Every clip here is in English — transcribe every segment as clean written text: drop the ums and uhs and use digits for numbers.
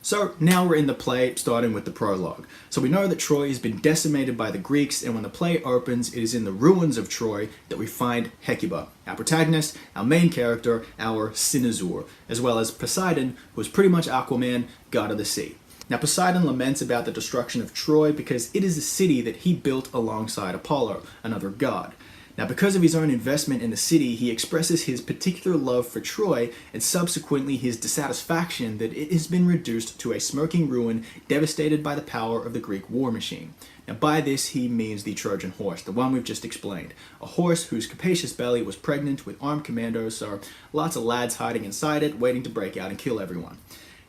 So now we're in the play, starting with the prologue. So we know that Troy has been decimated by the Greeks, and when the play opens, it is in the ruins of Troy that we find Hecuba, our protagonist, our main character, our Cynosure, as well as Poseidon, who is pretty much Aquaman, god of the sea. Now Poseidon laments about the destruction of Troy because it is a city that he built alongside Apollo, another god. Now, because of his own investment in the city, he expresses his particular love for Troy and subsequently his dissatisfaction that it has been reduced to a smoking ruin devastated by the power of the Greek war machine. Now, by this, he means the Trojan horse, the one we've just explained. A horse whose capacious belly was pregnant with armed commandos, so lots of lads hiding inside it, waiting to break out and kill everyone.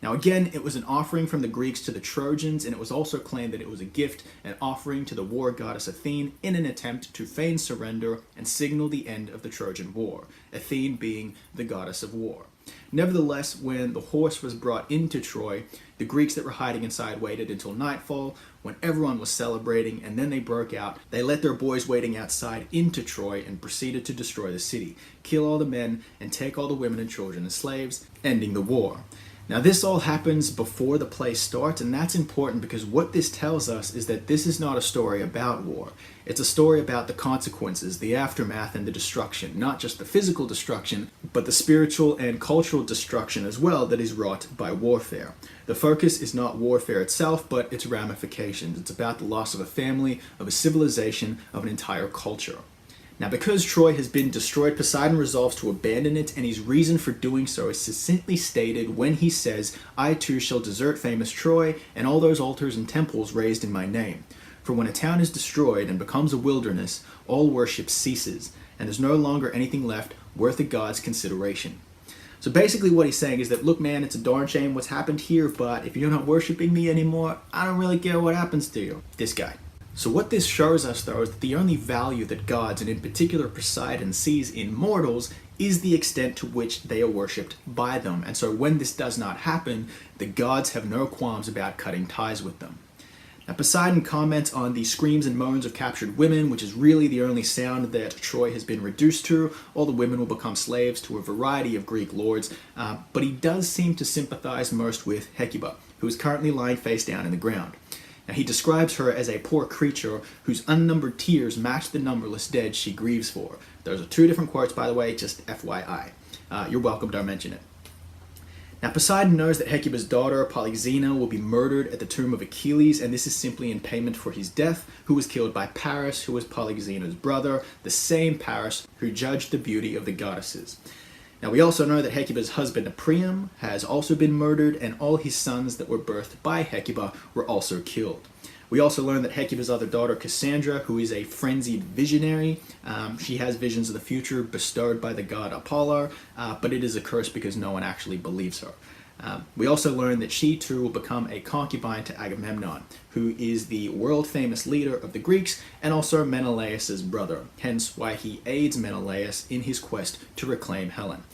Now again, it was an offering from the Greeks to the Trojans, and it was also claimed that it was a gift, an offering to the war goddess Athene in an attempt to feign surrender and signal the end of the Trojan War, Athene being the goddess of war. Nevertheless, when the horse was brought into Troy, the Greeks that were hiding inside waited until nightfall, when everyone was celebrating, and then they broke out. They let their boys waiting outside into Troy and proceeded to destroy the city, kill all the men, and take all the women and children as slaves, ending the war. Now this all happens before the play starts, and that's important because what this tells us is that this is not a story about war. It's a story about the consequences, the aftermath, and the destruction. Not just the physical destruction, but the spiritual and cultural destruction as well that is wrought by warfare. The focus is not warfare itself, but its ramifications. It's about the loss of a family, of a civilization, of an entire culture. Now, because Troy has been destroyed, Poseidon resolves to abandon it, and his reason for doing so is succinctly stated when he says, "I too shall desert famous Troy, and all those altars and temples raised in my name. For when a town is destroyed and becomes a wilderness, all worship ceases, and there's no longer anything left worth a god's consideration." So basically what he's saying is that, look man, it's a darn shame what's happened here, but if you're not worshiping me anymore, I don't really care what happens to you. This guy. So what this shows us, though, is that the only value that gods, and in particular Poseidon, sees in mortals is the extent to which they are worshipped by them. And so when this does not happen, the gods have no qualms about cutting ties with them. Now Poseidon comments on the screams and moans of captured women, which is really the only sound that Troy has been reduced to. All the women will become slaves to a variety of Greek lords, but he does seem to sympathize most with Hecuba, who is currently lying face down in the ground. Now, he describes her as a poor creature whose unnumbered tears match the numberless dead she grieves for. Those are two different quotes, by the way, just FYI. You're welcome, don't mention it. Now, Poseidon knows that Hecuba's daughter, Polyxena, will be murdered at the tomb of Achilles, and this is simply in payment for his death, who was killed by Paris, who was Polyxena's brother, the same Paris who judged the beauty of the goddesses. Now we also know that Hecuba's husband Priam has also been murdered, and all his sons that were birthed by Hecuba were also killed. We also learn that Hecuba's other daughter Cassandra, who is a frenzied visionary, she has visions of the future bestowed by the god Apollo, but it is a curse because no one actually believes her. We also learn that she too will become a concubine to Agamemnon, who is the world-famous leader of the Greeks and also Menelaus' brother, hence why he aids Menelaus in his quest to reclaim Helen.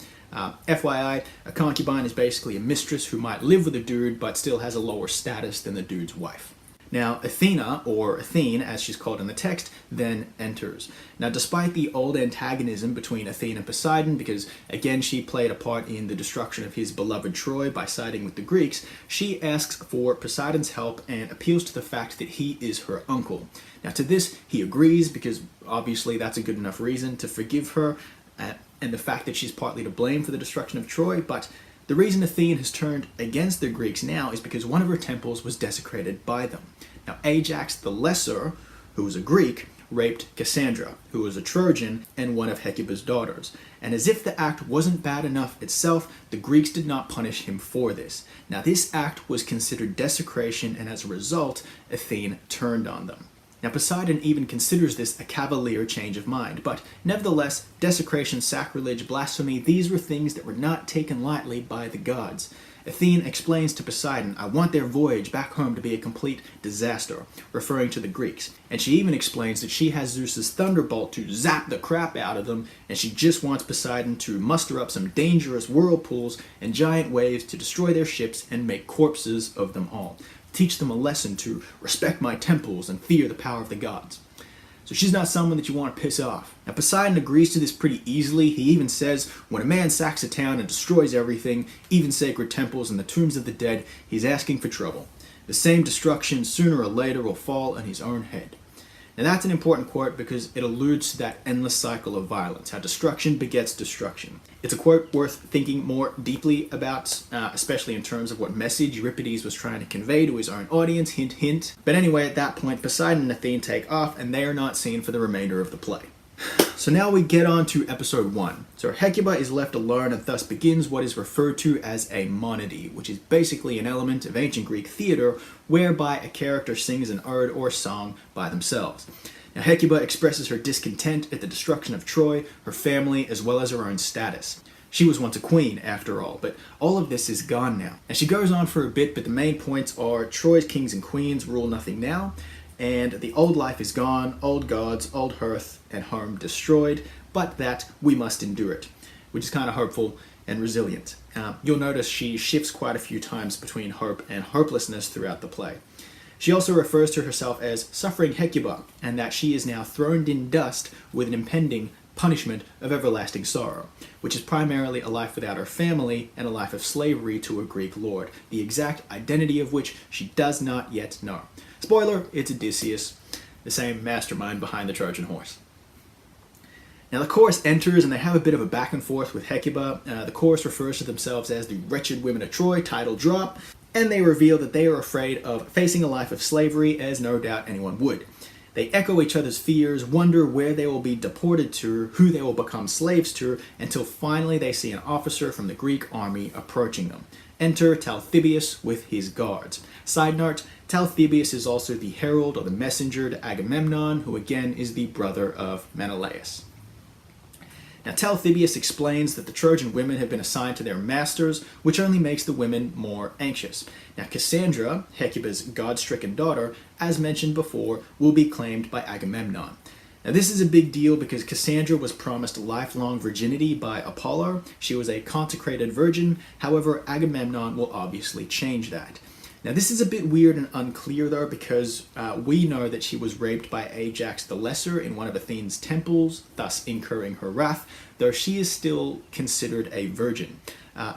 FYI, a concubine is basically a mistress who might live with a dude but still has a lower status than the dude's wife. Now, Athena, or Athene, as she's called in the text, then enters. Now, despite the old antagonism between Athene and Poseidon, because again she played a part in the destruction of his beloved Troy by siding with the Greeks, she asks for Poseidon's help and appeals to the fact that he is her uncle. Now, to this, he agrees because obviously that's a good enough reason to forgive her, and the fact that she's partly to blame for the destruction of Troy, but the reason Athene has turned against the Greeks now is because one of her temples was desecrated by them. Now, Ajax the Lesser, who was a Greek, raped Cassandra, who was a Trojan and one of Hecuba's daughters. And as if the act wasn't bad enough itself, the Greeks did not punish him for this. Now, this act was considered desecration, and as a result, Athene turned on them. Now, Poseidon even considers this a cavalier change of mind, but nevertheless, desecration, sacrilege, blasphemy, these were things that were not taken lightly by the gods. Athene explains to Poseidon, "I want their voyage back home to be a complete disaster," referring to the Greeks. And she even explains that she has Zeus's thunderbolt to zap the crap out of them, and she just wants Poseidon to muster up some dangerous whirlpools and giant waves to destroy their ships and make corpses of them all. Teach them a lesson to respect my temples and fear the power of the gods. So she's not someone that you want to piss off. Now Poseidon agrees to this pretty easily. He even says when a man sacks a town and destroys everything, even sacred temples and the tombs of the dead, he's asking for trouble. The same destruction sooner or later will fall on his own head. Now that's an important quote because it alludes to that endless cycle of violence, how destruction begets destruction. It's a quote worth thinking more deeply about, especially in terms of what message Euripides was trying to convey to his own audience, hint hint. But anyway, at that point, Poseidon and Athene take off and they are not seen for the remainder of the play. So now we get on to episode 1. So Hecuba is left alone and thus begins what is referred to as a monody, which is basically an element of ancient Greek theater whereby a character sings an ode or song by themselves. Now Hecuba expresses her discontent at the destruction of Troy, her family, as well as her own status. She was once a queen, after all, but all of this is gone now. And she goes on for a bit, but the main points are Troy's kings and queens rule nothing now, and the old life is gone, old gods, old hearth and home destroyed, but that we must endure it, which is kind of hopeful and resilient. You'll notice she shifts quite a few times between hope and hopelessness throughout the play. She also refers to herself as suffering Hecuba, and that she is now throned in dust with an impending punishment of everlasting sorrow, which is primarily a life without her family and a life of slavery to a Greek lord, the exact identity of which she does not yet know. Spoiler, it's Odysseus, the same mastermind behind the Trojan horse. Now the chorus enters and they have a bit of a back and forth with Hecuba. The chorus refers to themselves as the wretched women of Troy, title drop, and they reveal that they are afraid of facing a life of slavery, as no doubt anyone would. They echo each other's fears, wonder where they will be deported to, who they will become slaves to, until finally they see an officer from the Greek army approaching them. Enter Talthybius with his guards. Side note, Talthybius is also the herald or the messenger to Agamemnon, who again is the brother of Menelaus. Now Talthybius explains that the Trojan women have been assigned to their masters, which only makes the women more anxious. Now Cassandra, Hecuba's god-stricken daughter, as mentioned before, will be claimed by Agamemnon. Now this is a big deal because Cassandra was promised lifelong virginity by Apollo. She was a consecrated virgin, however Agamemnon will obviously change that. Now this is a bit weird and unclear though because we know that she was raped by Ajax the Lesser in one of Athene's temples, thus incurring her wrath, though she is still considered a virgin.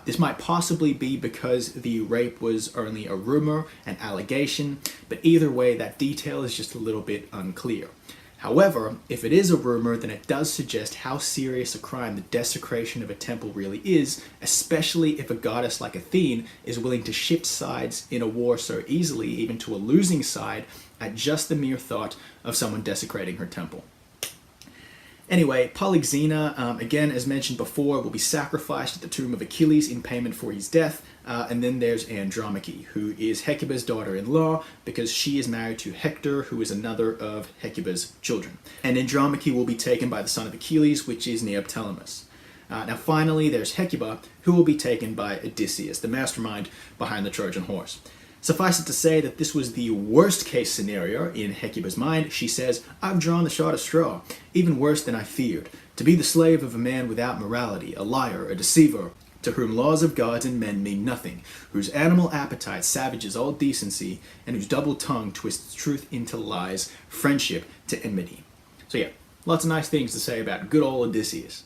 This might possibly be because the rape was only a rumor, an allegation, but either way that detail is just a little bit unclear. However, if it is a rumor, then it does suggest how serious a crime the desecration of a temple really is, especially if a goddess like Athene is willing to shift sides in a war so easily, even to a losing side, at just the mere thought of someone desecrating her temple. Anyway, Polyxena, again, as mentioned before, will be sacrificed at the tomb of Achilles in payment for his death. And then there's Andromache, who is Hecuba's daughter-in-law because she is married to Hector, who is another of Hecuba's children. And Andromache will be taken by the son of Achilles, which is Neoptolemus. Now finally, there's Hecuba, who will be taken by Odysseus, the mastermind behind the Trojan horse. Suffice it to say that this was the worst case scenario in Hecuba's mind. She says, "I've drawn the shortest straw, even worse than I feared, to be the slave of a man without morality, a liar, a deceiver, to whom laws of gods and men mean nothing, whose animal appetite savages all decency, and whose double tongue twists truth into lies, friendship to enmity." So yeah, lots of nice things to say about good old Odysseus.